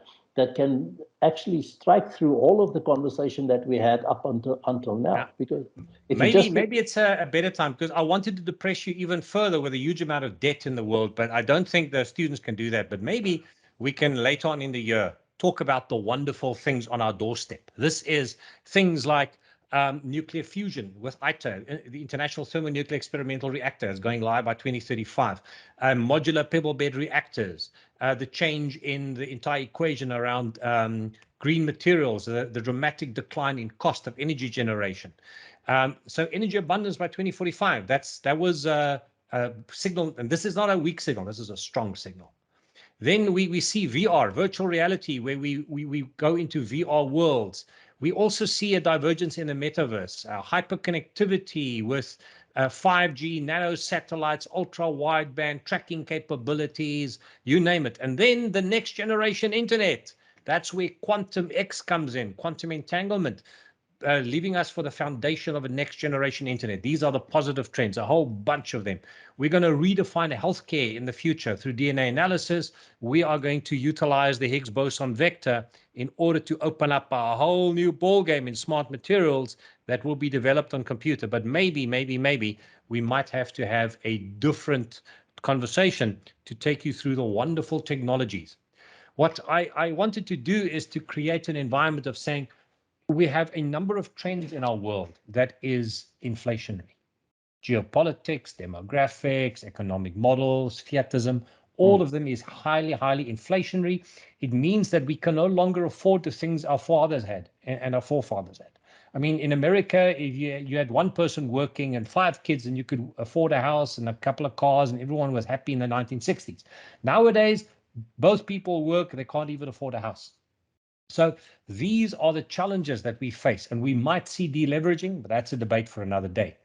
can actually strike through all of the conversation that we had up until now. Yeah. Because maybe it's a better time, because I wanted to depress you even further with a huge amount of debt in the world, but I don't think the students can do that. But maybe we can later on in the year talk about the wonderful things on our doorstep. This is things like nuclear fusion with ITER, the International Thermonuclear Experimental Reactor, is going live by 2035. Modular pebble bed reactors, the change in the entire equation around green materials, the dramatic decline in cost of energy generation. So energy abundance by 2045. That was a signal, and this is not a weak signal. This is a strong signal. Then we see VR, virtual reality, where we go into VR worlds. We also see a divergence in the metaverse, hyperconnectivity with 5G, nano satellites, ultra wideband tracking capabilities, you name it. And then the next generation internet. That's where quantum X comes in, quantum entanglement, leaving us for the foundation of a next generation internet. These are the positive trends, a whole bunch of them. We're going to redefine healthcare in the future through DNA analysis. We are going to utilize the Higgs boson vector in order to open up a whole new ballgame in smart materials that will be developed on computer. But maybe we might have to have a different conversation to take you through the wonderful technologies. What I wanted to do is to create an environment of saying, we have a number of trends in our world that is inflationary. Geopolitics, demographics, economic models, fiatism, all of them is highly, highly inflationary. It means that we can no longer afford the things our fathers had and our forefathers had. I mean, in America, if you had one person working and 5 kids, and you could afford a house and a couple of cars, and everyone was happy in the 1960s. Nowadays, both people work, they can't even afford a house. So these are the challenges that we face, and we might see deleveraging, but that's a debate for another day.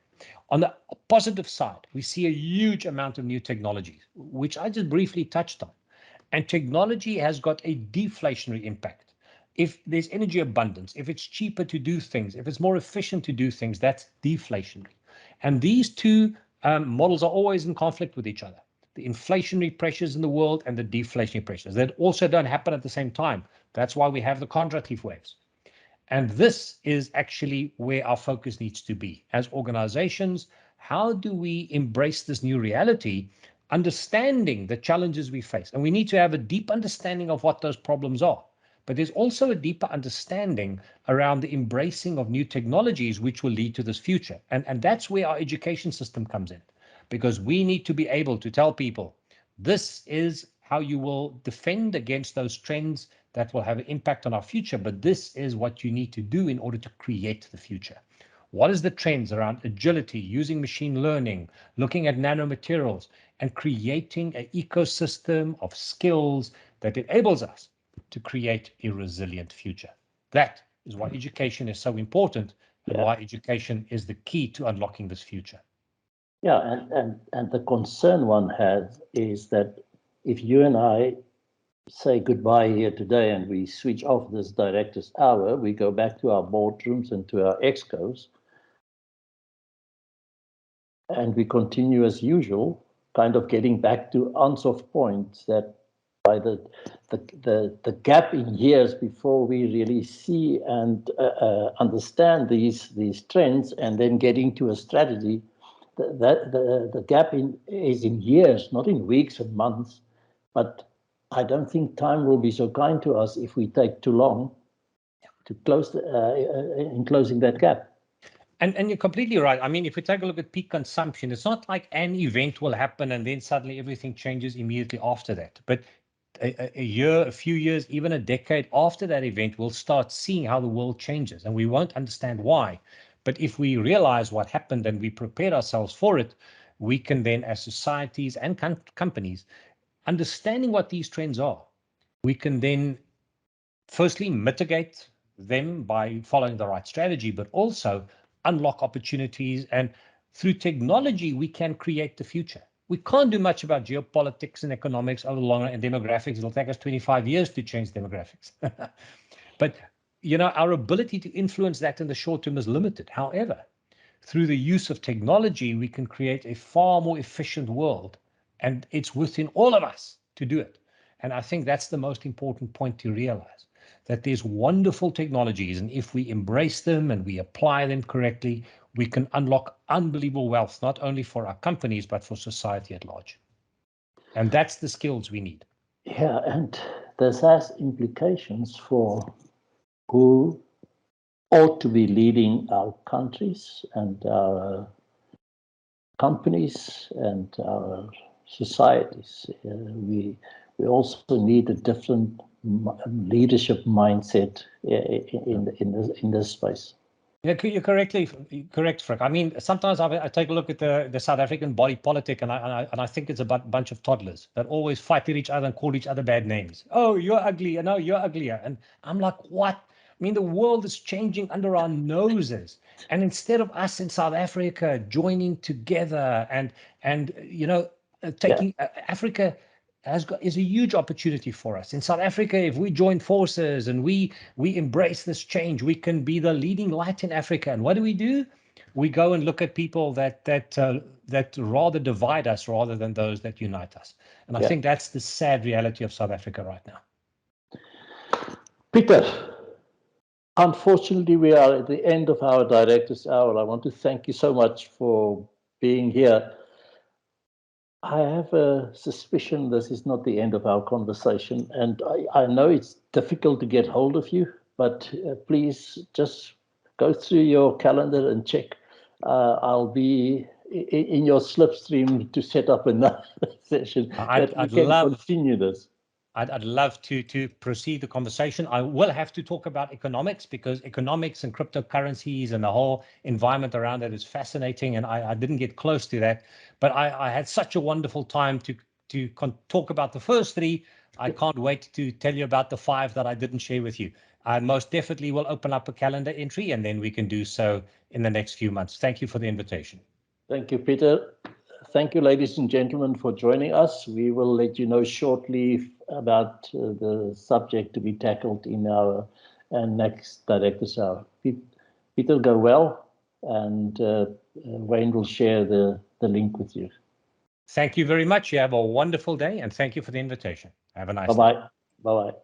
On the positive side, we see a huge amount of new technologies, which I just briefly touched on. And technology has got a deflationary impact. If there's energy abundance, if it's cheaper to do things, if it's more efficient to do things, that's deflationary. And these two models are always in conflict with each other. The inflationary pressures in the world and the deflationary pressures that also don't happen at the same time. That's why we have the contractive waves. And this is actually where our focus needs to be. As organizations, how do we embrace this new reality, understanding the challenges we face? And we need to have a deep understanding of what those problems are. But there's also a deeper understanding around the embracing of new technologies, which will lead to this future. And that's where our education system comes in, because we need to be able to tell people, this is how you will defend against those trends that will have an impact on our future, but this is what you need to do in order to create the future. What is the trends around agility, using machine learning, looking at nanomaterials, and creating an ecosystem of skills that enables us to create a resilient future? That is why education is so important, and why education is the key to unlocking this future. Yeah, and the concern one has is that if you and I say goodbye here today and we switch off this director's hour, we go back to our boardrooms and to our excos, and we continue as usual, kind of getting back to Ansof's point that by the gap in years before we really see and understand these trends, and then getting to a strategy, the gap is in years, not in weeks and months, but I don't think time will be so kind to us if we take too long to close in closing that gap. And you're completely right. I mean, if we take a look at peak consumption, it's not like an event will happen and then suddenly everything changes immediately after that. But a year, a few years, even a decade after that event, we'll start seeing how the world changes, and we won't understand why. But if we realize what happened and we prepare ourselves for it, we can then, as societies and companies, understanding what these trends are, we can then firstly mitigate them by following the right strategy, but also unlock opportunities. And through technology, we can create the future. We can't do much about geopolitics and economics over the long run, and demographics. It'll take us 25 years to change demographics. But our ability to influence that in the short term is limited. However, through the use of technology, we can create a far more efficient world, and it's within all of us to do it. And I think that's the most important point to realize, that there's wonderful technologies, and if we embrace them and we apply them correctly, we can unlock unbelievable wealth, not only for our companies, but for society at large. And that's the skills we need. Yeah, and this has implications for who ought to be leading our countries and our companies and our societies. We also need a different leadership mindset in this space. Yeah, you're correct, Frick. I mean, sometimes I take a look at the South African body politic, and I think it's a bunch of toddlers that always fight with each other and call each other bad names. Oh, you're ugly, and no, you're uglier. And I'm like, what? I mean, the world is changing under our noses, and instead of us in South Africa joining together and taking Africa is a huge opportunity for us. In South Africa, if we join forces and we embrace this change, we can be the leading light in Africa. And what do? We go and look at people that rather divide us rather than those that unite us. And I think that's the sad reality of South Africa right now. Peter, unfortunately, we are at the end of our director's hour. I want to thank you so much for being here. I have a suspicion this is not the end of our conversation, and I know it's difficult to get hold of you, but please just go through your calendar and check. I'll be in your slipstream to set up another session that we can continue this. I'd love to proceed the conversation. I will have to talk about economics, because economics and cryptocurrencies and the whole environment around it is fascinating, and I didn't get close to that. But I had such a wonderful time to talk about the first three. I can't wait to tell you about the 5 that I didn't share with you. I most definitely will open up a calendar entry, and then we can do so in the next few months. Thank you for the invitation. Thank you, Peter. Thank you, ladies and gentlemen, for joining us. We will let you know shortly about the subject to be tackled in our next Director's Hour. Peter, go well, and Wayne will share the link with you. Thank you very much. You have a wonderful day, and thank you for the invitation. Have a nice day. Bye-bye. Bye-bye.